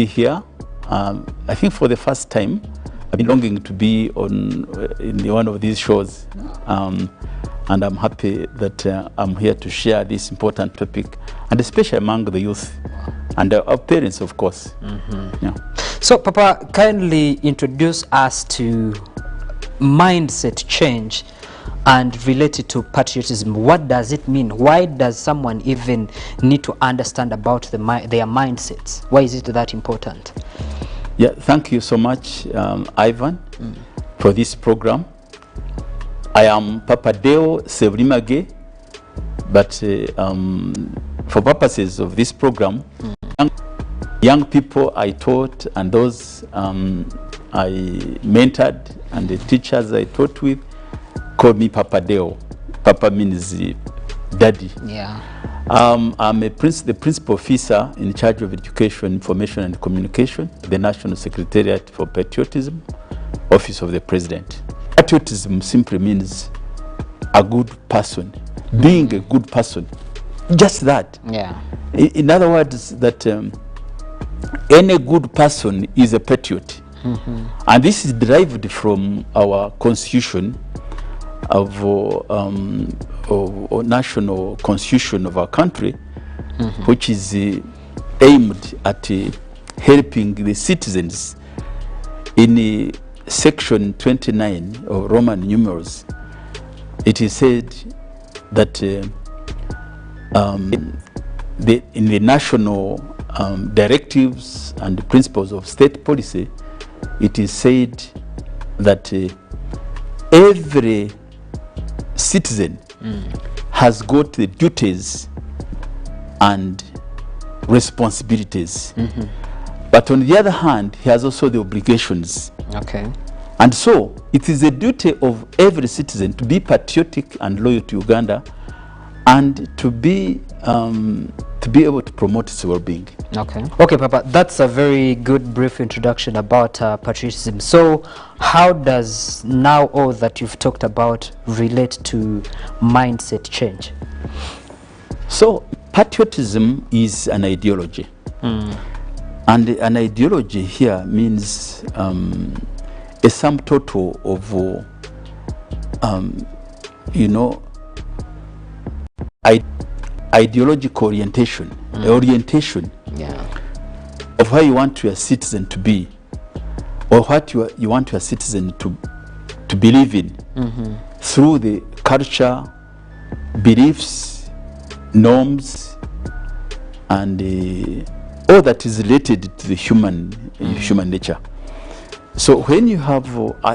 be here. I think for the first time, I've been longing to be on in one of these shows, and I'm happy that I'm here to share this important topic, and especially among the youth and our parents, of course. Yeah. So, Papa, kindly introduce us to mindset change and relate it to patriotism. What does it mean? Why does someone even need to understand about their mindsets? Why is it that important? Yeah, thank you so much, Ivan, for this program. I am Papa Deo Sevrimage, but for purposes of this program, young people I taught and those I mentored and the teachers I taught with call me Papa Deo. Papa means daddy. Yeah. I'm the principal officer in charge of education, information and communication, the National Secretariat for Patriotism, Office of the President. Patriotism simply means a good person, being a good person, just that. Yeah. In other words, that any good person is a patriot. And this is derived from our constitution of national constitution of our country, which is aimed at helping the citizens. In section 29 of Roman numerals, it is said that in the national directives and principles of state policy, it is said that every citizen has got the duties and responsibilities. But on the other hand, he has also the obligations. Okay. And so it is a duty of every citizen to be patriotic and loyal to Uganda, and to be able to promote its well-being. Okay. Okay, Papa, that's a very good brief introduction about patriotism. So how does now all that you've talked about relate to mindset change? So patriotism is an ideology. And an ideology here means a sum total of, ideological orientation, orientation of how you want your citizen to be, or what you want your citizen to believe in, through the culture, beliefs, norms, and all that is related to the human nature. So when you have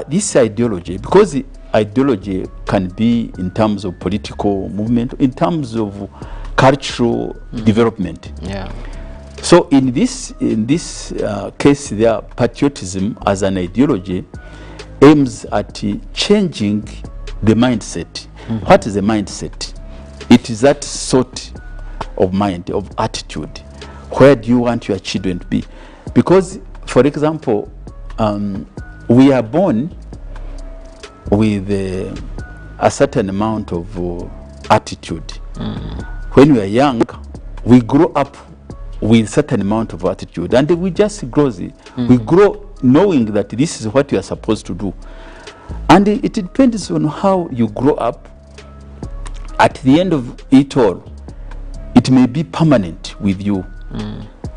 this ideology, because the ideology can be in terms of political movement, in terms of cultural development. Yeah. So in this case, there, patriotism as an ideology aims at changing the mindset. What is a mindset? It is that sort of mind, of attitude. Where do you want your children to be? Because, for example, we are born with a certain amount of attitude. When we are young, we grow up with a certain amount of attitude, and we just grow. We grow knowing that this is what you are supposed to do. And it depends on how you grow up. At the end of it all, it may be permanent with you.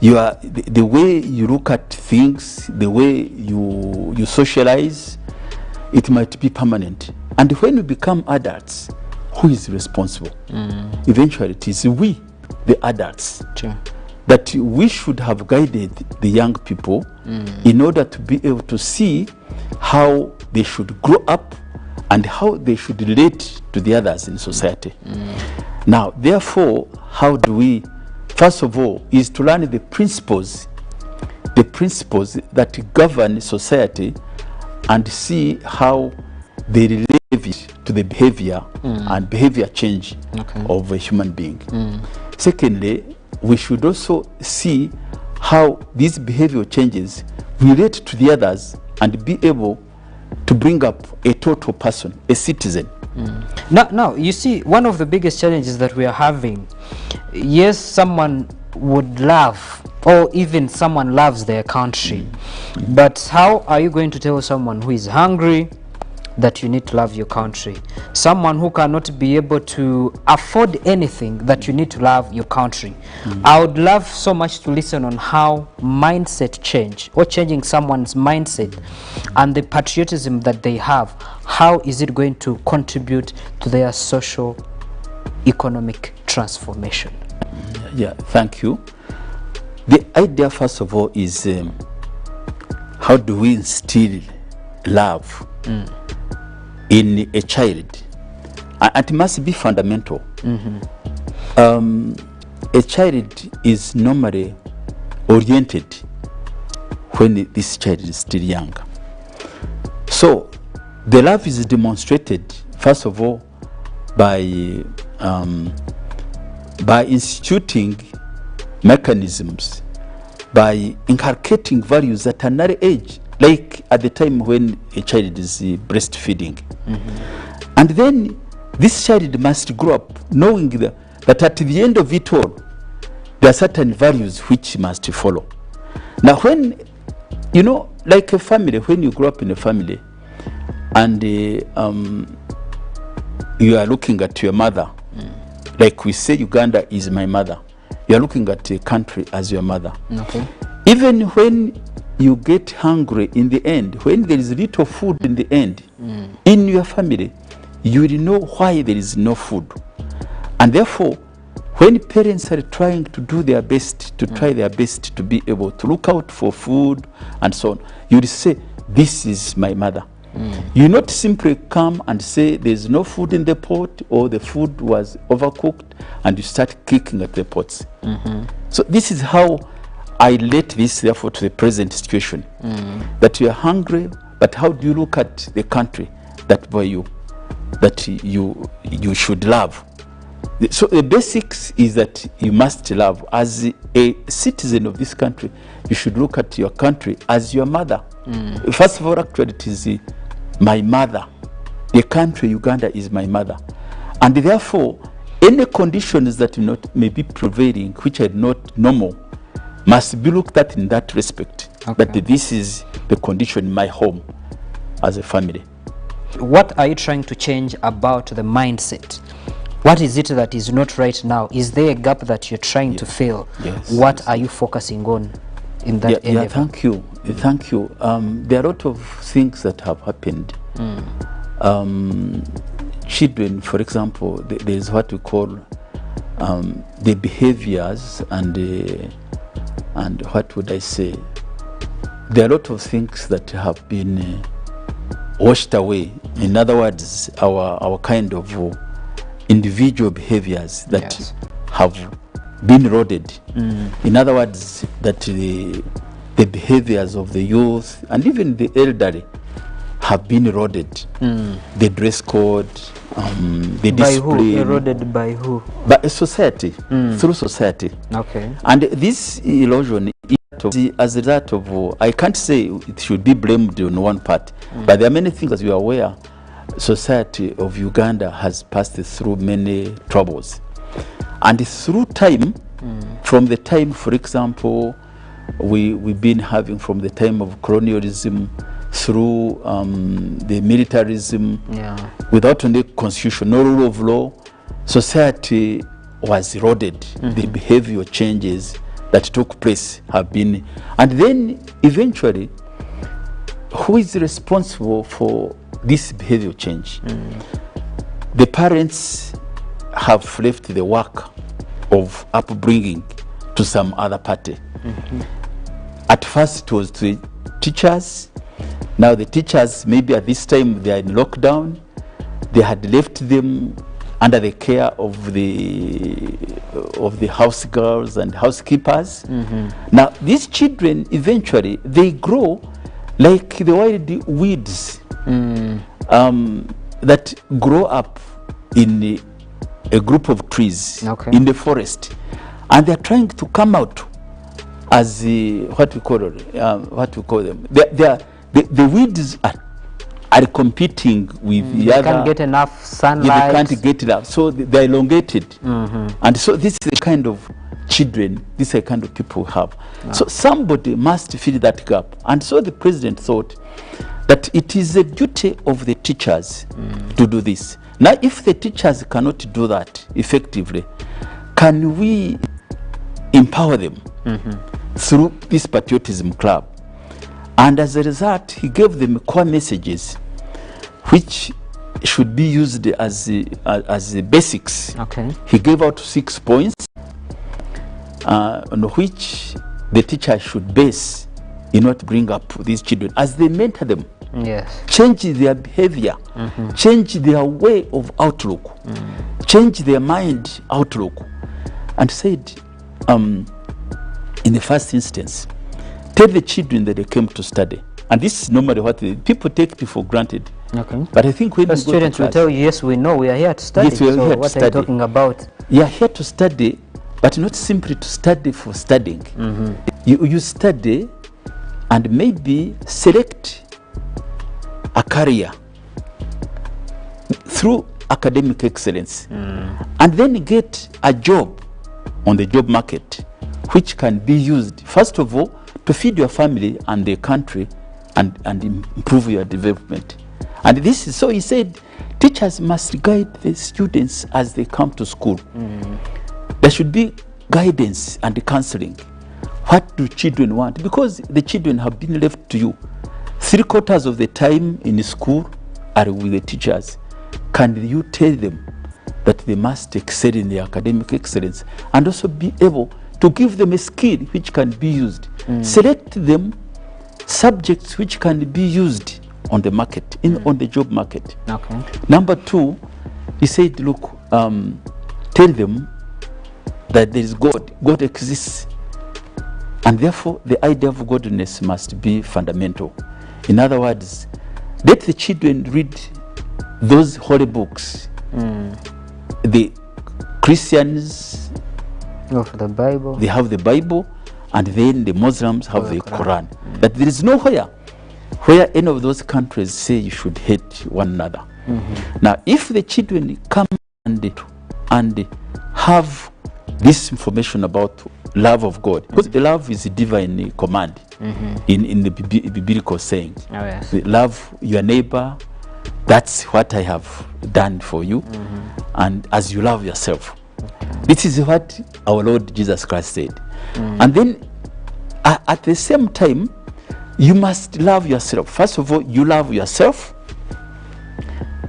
The way you look at things, the way you socialize, it might be permanent. And when we become adults, who is responsible? Eventually it is we, the adults. Sure. That we should have guided the young people in order to be able to see how they should grow up and how they should relate to the others in society. Now, therefore, how do we, first of all, is to learn the principles that govern society, and see how they relate to the behavior and behavior change of a human being. Secondly, we should also see how these behavioral changes relate to the others and be able to bring up a total person, a citizen. Now, you see, one of the biggest challenges that we are having, yes, someone would love or even someone loves their country. But how are you going to tell someone who is hungry that you need to love your country? Someone who cannot be able to afford anything, that you need to love your country. I would love so much to listen on how mindset change, or changing someone's mindset and the patriotism that they have, how is it going to contribute to their social economic transformation? Yeah, thank you. The idea, first of all, is how do we instill love in a child? And it must be fundamental. A child is normally oriented when this child is still young. So the love is demonstrated, first of all, by instituting mechanisms, by inculcating values at another age, like at the time when a child is breastfeeding. And then this child must grow up knowing that at the end of it all, there are certain values which must follow. Now when, you know, like a family, when you grow up in a family and you are looking at your mother, like we say Uganda is my mother, you are looking at a country as your mother. Okay. Even when you get hungry in the end, when there is little food in the end, in your family, you will know why there is no food. And therefore, when parents are trying to do their best, to try their best to be able to look out for food and so on, you will say, this is my mother. You not simply come and say there's no food in the pot, or the food was overcooked, and you start kicking at the pots. So this is how I relate this, therefore, to the present situation. That you are hungry, but how do you look at the country that you should love? So the basics is that you must love. As a citizen of this country, you should look at your country as your mother. First of all, actually, it is my mother. The country, Uganda, is my mother. And therefore, any conditions that may be prevailing, which are not normal, must be looked at in that respect. Okay. That this is the condition in my home as a family. What are you trying to change about the mindset? What is it that is not right now? Is there a gap that you're trying to fill? Yes. What are you focusing on in that area? Yeah, thank you. Thank you. There are a lot of things that have happened. Children, for example, there is what we call the behaviors and what would I say? There are a lot of things that have been washed away. In other words, our kind of individual behaviors that have been eroded. In other words, that the behaviors of the youth and even the elderly have been eroded. The dress code, the By discipline. who? Eroded by who? By society, through society. Okay. And this erosion is as a result of, I can't say it should be blamed on one part, but there are many things, as you are aware, society of Uganda has passed through many troubles. And through time, from the time, for example, we've been having from the time of colonialism through the militarism, without any constitution, no rule of law, society was eroded. The behavioral changes that took place have been, and then eventually, who is responsible for this behavioral change? The parents have left the work of upbringing to some other party. At first it was to teachers. Now the teachers, maybe at this time they are in lockdown, they had left them under the care of the house girls and housekeepers. Now these children eventually they grow like the wild weeds that grow up in a group of trees in the forest, and they're trying to come out as what we call them. The weeds are competing with the other. They can't get enough sunlight. They can't get enough, so they're elongated. And so this is the kind of children, these are the kind of people we have. So somebody must fill that gap. And so the president thought that it is a duty of the teachers to do this. Now, if the teachers cannot do that effectively, can we empower them through this patriotism club? And as a result, he gave them core messages which should be used as the basics. Okay. He gave out 6 points on which the teacher should base in order to bring up these children as they mentor them. Yes. Change their behavior, change their way of outlook, change their mind outlook. And said, in the first instance, tell the children that they came to study. And this is normally what people take it for granted. Okay. But I think when The we go to students will class, tell you, yes, we know, we are here to study. Yes, we are so here to what are study. you talking about? you are here to study, but not simply to study for studying. You study and maybe select a career through academic excellence, and then get a job on the job market, which can be used, first of all, to feed your family and the country and improve your development. And this is, so he said, teachers must guide the students as they come to school. There should be guidance and counseling. What do children want? Because the children have been left to you. 3/4 of the time in school are with the teachers. Can you tell them that they must excel in their academic excellence and also be able to give them a skill which can be used? Select them subjects which can be used on the market, on the job market. Okay. Number 2, he said, look, tell them that there is God. God exists. And therefore, the idea of godliness must be fundamental. In other words, let the children read those holy books. The Christians, Of the Bible. they have the Bible, and then the Muslims have the Quran. That there is nowhere where any of those countries say you should hate one another. Now, if the children come and have this information about love of God, because the love is a divine command in the biblical saying. Oh, yes. Love your neighbor, that's what I have done for you, and as you love yourself. This is what our Lord Jesus Christ said. And then at the same time, you must love yourself. First of all, you love yourself,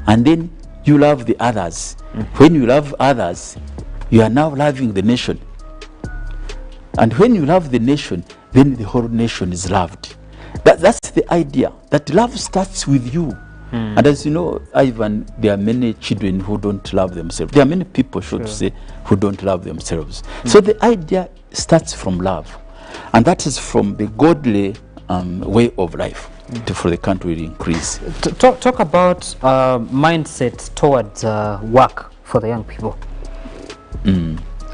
and then you love the others. When you love others, you are now loving the nation. And when you love the nation, then the whole nation is loved. That's the idea, that love starts with you. And as you know, Ivan, there are many children who don't love themselves. There are many people, should say, who don't love themselves. So the idea starts from love. And that is from the godly way of life for the country to increase. Talk about mindset towards work for the young people.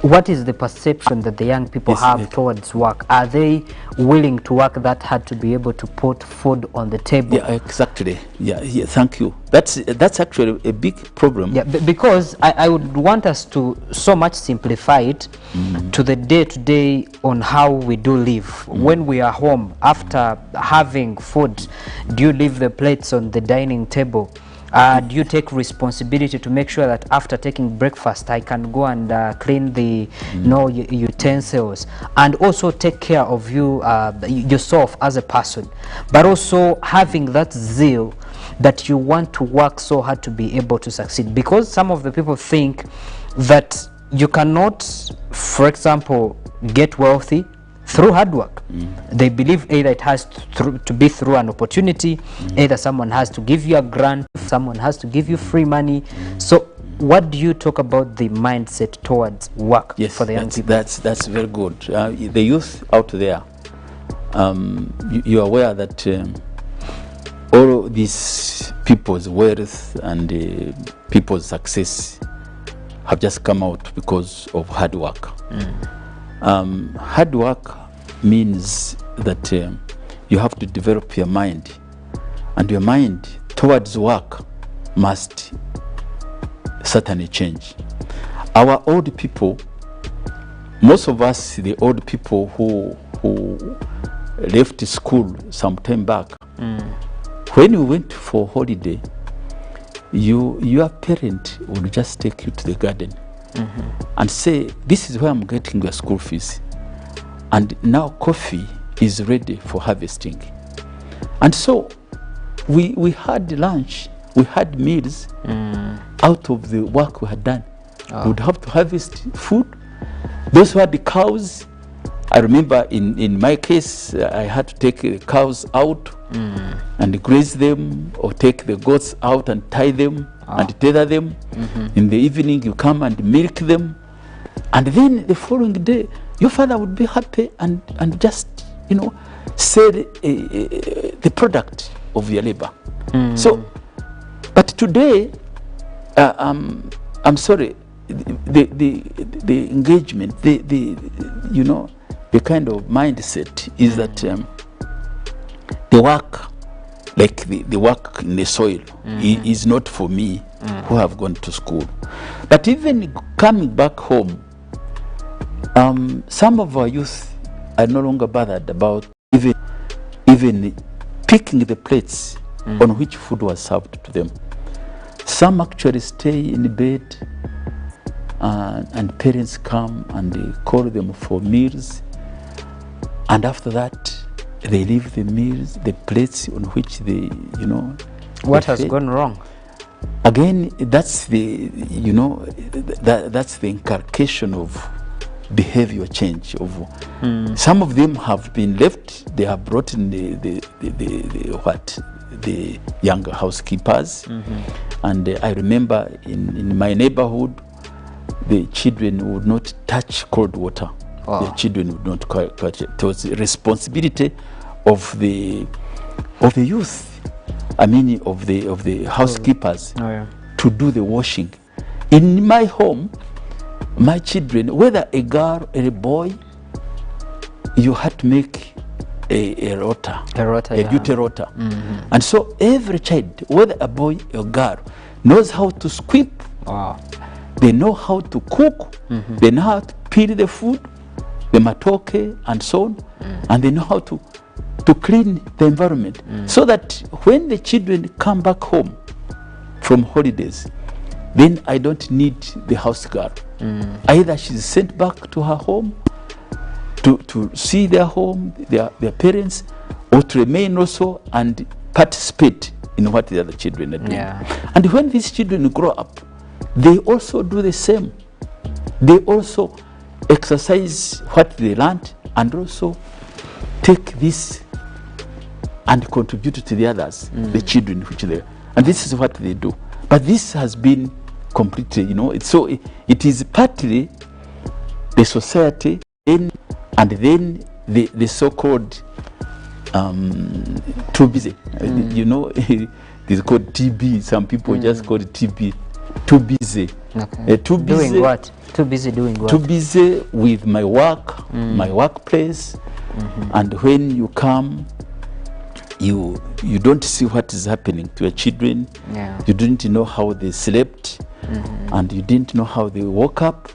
What is the perception that the young people have towards work? Are they willing to work that hard to be able to put food on the table? Yeah, exactly. Yeah, thank you. That's actually a big problem. Yeah, because I would want us to so much simplify it to the day-to-day on how we do live. When we are home, after having food, do you leave the plates on the dining table? Do you take responsibility to make sure that after taking breakfast, I can go and clean the utensils, and also take care of you yourself as a person, but also having that zeal that you want to work so hard to be able to succeed? Because some of the people think that you cannot, for example, get wealthy through hard work. They believe either it has to be through an opportunity, either someone has to give you a grant, someone has to give you free money. So what do you talk about the mindset towards work for the young people? That's very good. The youth out there, you are aware that all these people's wealth and people's success have just come out because of hard work. Hard work means that you have to develop your mind, and your mind towards work must certainly change. Our old people most of us, the old people who left school some time back, when you went for holiday, your parent would just take you to the garden and say, this is where I'm getting your school fees. And now coffee is ready for harvesting. And so we had lunch, we had meals out of the work we had done. We would have to harvest food. Those who had the cows, I remember in my case, I had to take the cows out and graze them, or take the goats out and tie them and tether them. In the evening, you come and milk them. And then the following day, your father would be happy and just, sell the product of your labor. So, but today, I'm sorry, the engagement, the kind of mindset is that the work, like the work in the soil, is not for me who have gone to school. But even coming back home, some of our youth are no longer bothered about even picking the plates on which food was served to them. Some actually stay in bed, and parents come and they call them for meals, and after that they leave the meals, the plates on which they, What has gone wrong? Again, that's the, that's the inculcation of behavior change. Of some of them have been left. They have brought in the younger housekeepers, and I remember in my neighborhood, the children would not touch cold water. The children would not touch it. It was the responsibility of the youth. I mean, of the housekeepers to do the washing. In my home, my children, whether a girl or a boy, you had to make a rota, duty rota. And so every child, whether a boy or girl, knows how to sweep. They know how to cook. They know how to peel the food, the matoke and so on, and they know how to clean the environment, so that when the children come back home from holidays, then I don't need the house girl. Either she's sent back to her home to see their home, their parents, or to remain also and participate in what the other children are doing. And when these children grow up, they also do the same. They also exercise what they learned and also take this and contribute to the others, the children which they, and this is what they do. But this has been completely, it is partly the society and then the so-called too busy. It's called TB. Some people just call it TB. Too busy. Too busy. Doing what? Too busy doing what? Too busy with my work, my workplace. And when you come, you don't see what is happening to your children. You didn't know how they slept, and you didn't know how they woke up.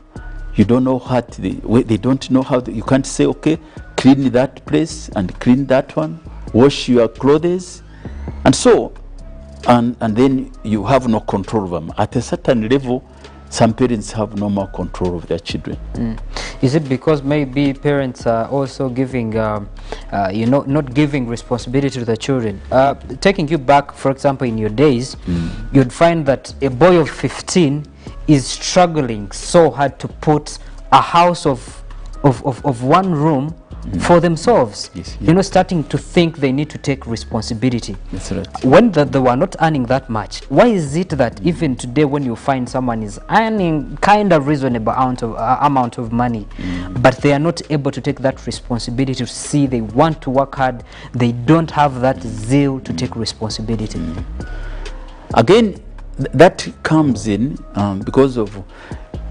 You don't know what they don't know how you can't say, okay, clean that place and clean that one, wash your clothes, and so and then you have no control of them. At a certain level, some parents have no more control of their children. Is it because maybe parents are also giving, not giving responsibility to the children? Taking you back, for example, in your days, you'd find that a boy of 15 is struggling so hard to put a house of one room for themselves. Starting to think they need to take responsibility. That's right. When they were not earning that much, why is it that even today when you find someone is earning kind of reasonable amount of money, but they are not able to take that responsibility to see they want to work hard, they don't have that zeal to take responsibility? Again, that comes in because of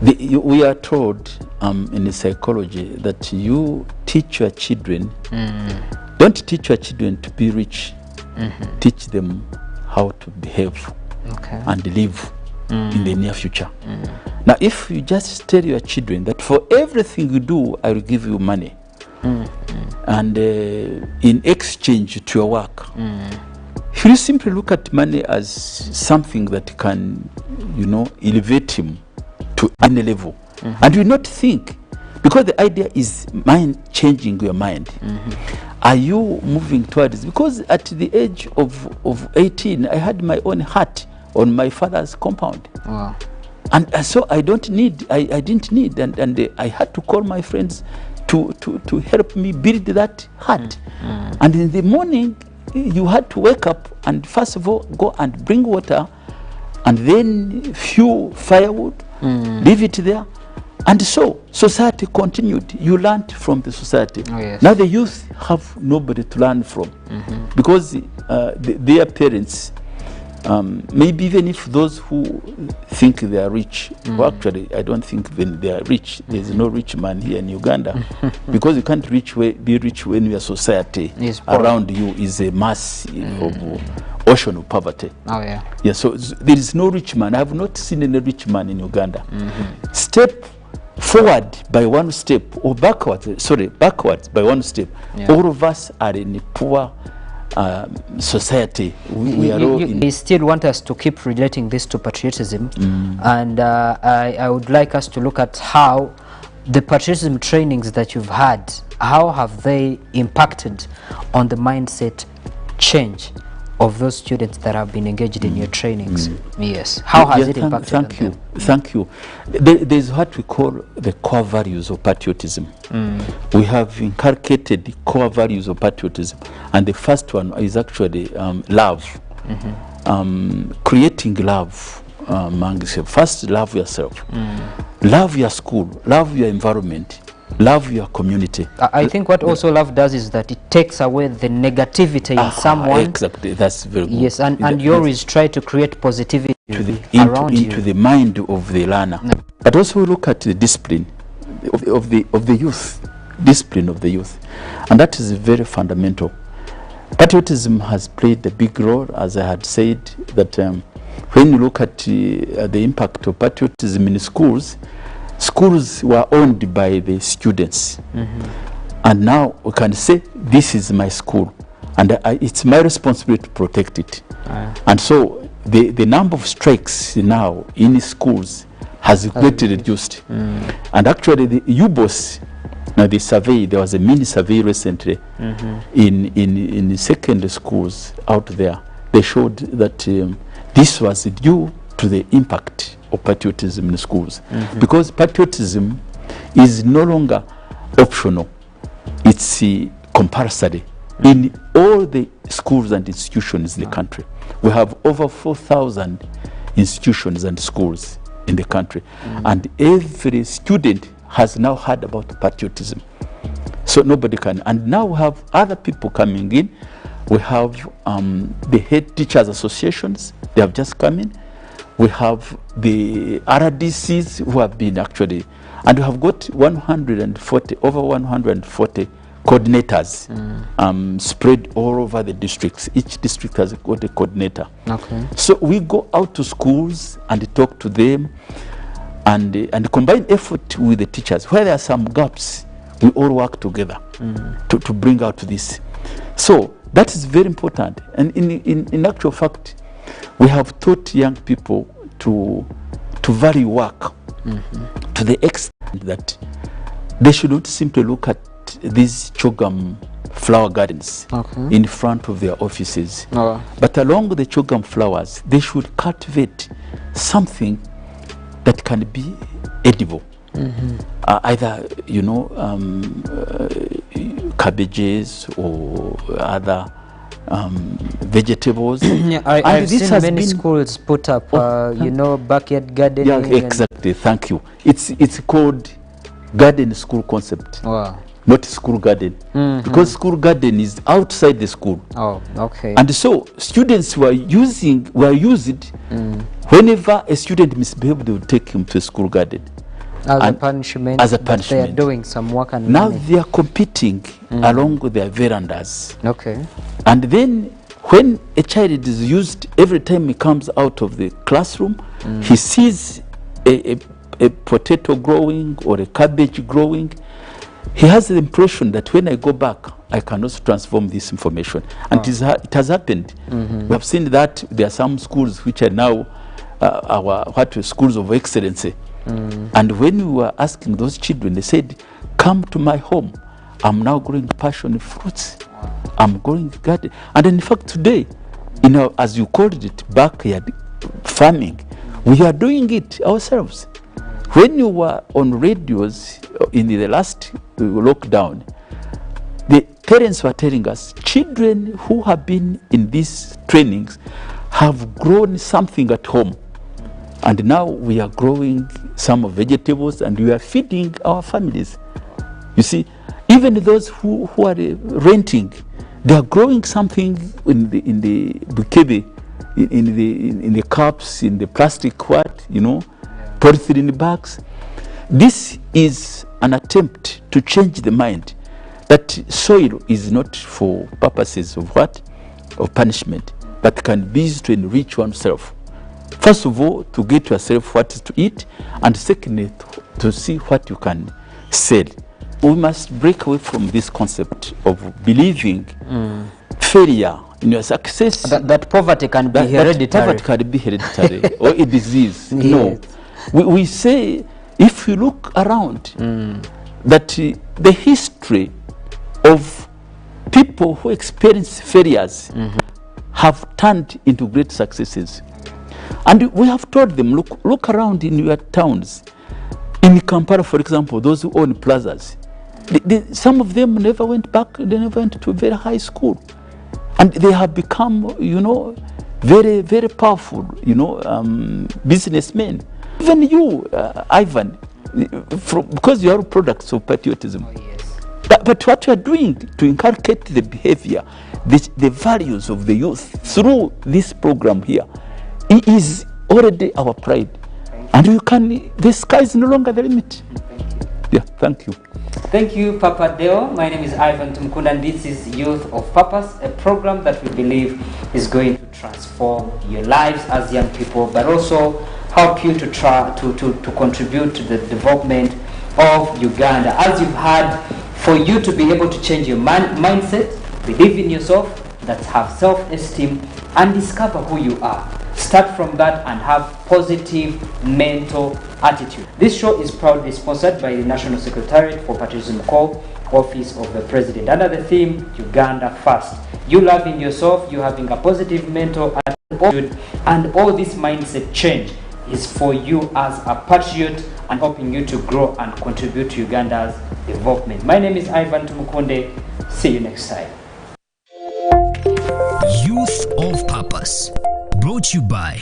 we are told in the psychology that you teach your children, don't teach your children to be rich, teach them how to behave and live in the near future. Now, if you just tell your children that for everything you do, I will give you money, and in exchange to your work, if you simply look at money as something that can, elevate him to any level, and you not think, because the idea is changing your mind. Are you moving towards? Because at the age of 18, I had my own hut on my father's compound. Wow. And so I didn't need, and I had to call my friends to help me build that hut. And in the morning, you had to wake up and first of all go and bring water, and then fuel firewood, leave it there. And so society continued. You learned from the society. Oh, yes. Now the youth have nobody to learn from, because their parents, maybe even if those who think they are rich, well, actually I don't think they are rich. There is no rich man here in Uganda, because you can't be rich when your society around you is a mass of ocean of poverty. Oh yeah. Yeah. So there is no rich man. I have not seen any rich man in Uganda. Step forward by one step, or backwards by one step. Yeah. All of us are in a poor society. We are all in. You still want us to keep relating this to patriotism, and I would like us to look at how the patriotism trainings that you've had, how have they impacted on the mindset change of those students that have been engaged in your trainings? Yes. How has it impacted? Thank you. There's what we call the core values of patriotism. We have inculcated the core values of patriotism, and the first one is actually love. Creating love among yourself. First, love yourself. Love your school. Love your environment. Love your community. I think what also love does is that it takes away the negativity in someone. Exactly, that's very good. Yes, and you always try to create positivity into the mind of the learner. But also look at the discipline of the youth, discipline of the youth, and that is very fundamental. Patriotism has played a big role, as I had said, that when you look at the impact of patriotism in schools, schools were owned by the students, and now we can say this is my school, and it's my responsibility to protect it. And so the number of strikes now in schools has greatly reduced. And actually the UBOS, the survey, there was a mini survey recently in secondary schools out there. They showed that this was due to the impact of patriotism in schools, because patriotism is no longer optional, it's compulsory in all the schools and institutions in the country. We have over 4,000 institutions and schools in the country, and every student has now heard about patriotism, so nobody can. And now we have other people coming in. We have the head teachers associations, they have just come in. We have the RDCs who have been actually, and we have got over 140 coordinators spread all over the districts. Each district has got a coordinator. Okay. So we go out to schools and talk to them, and combine effort with the teachers. Where there are some gaps, we all work together to bring out this. So that is very important. And in actual fact, we have taught young people to value work to the extent that they should not simply look at these Chogam flower gardens in front of their offices, but along the Chogam flowers, they should cultivate something that can be edible. Either, cabbages or other vegetables. I've seen many schools put up, backyard gardening. Yeah, exactly. Thank you. It's called garden school concept. Wow. Not school garden, because school garden is outside the school. Oh, okay. And so students were used whenever a student misbehaved, they would take him to a school garden. As a punishment. They are doing some work and now they are competing along their verandas. Okay. And then when a child is used, every time he comes out of the classroom, he sees a potato growing or a cabbage growing, he has the impression that when I go back, I can also transform this information. And it has happened. We have seen that there are some schools which are now schools of excellency. And when we were asking those children, they said, come to my home. I'm now growing passion fruits. I'm growing garden. And in fact, today, as you called it, backyard farming, we are doing it ourselves. When you were on radios in the last lockdown, the parents were telling us, children who have been in these trainings have grown something at home. And now we are growing some vegetables and we are feeding our families. You see, even those who are renting, they are growing something in the bukebe, in the cups, in the plastic polyethylene bags. This is an attempt to change the mind that soil is not for purposes of of punishment, but can be used to enrich oneself. First of all, to get yourself what to eat, and secondly, to see what you can sell. We must break away from this concept of believing failure in your success. That poverty can be hereditary. That poverty can be hereditary or a disease. Yes. No. We say, if you look around, that the history of people who experience failures have turned into great successes. And we have told them, look around in your towns. In Kampala, for example, those who own plazas, some of them never went back, they never went to a very high school. And they have become, very, very powerful, businessmen. Even you, Ivan, because you are products of patriotism. Oh, yes. But what you are doing to inculcate the behavior, the values of the youth through this program here, it is already our pride. And the sky is no longer the limit. Yeah, thank you. Thank you, Papa Deo. My name is Ivan Tumukunda, and this is Youth of Purpose, a program that we believe is going to transform your lives as young people, but also help you to try to contribute to the development of Uganda. As you've heard, for you to be able to change your mindset, believe in yourself, that have self-esteem, and discover who you are. Start from that and have positive mental attitude. This show is proudly sponsored by the National Secretariat for Patriotism Corps, Office of the President, under the theme Uganda First. You loving yourself, you having a positive mental attitude, and all this mindset change is for you as a patriot and helping you to grow and contribute to Uganda's development. My name is Ivan Tumukunde. See you next time. Youth of Purpose, brought to you by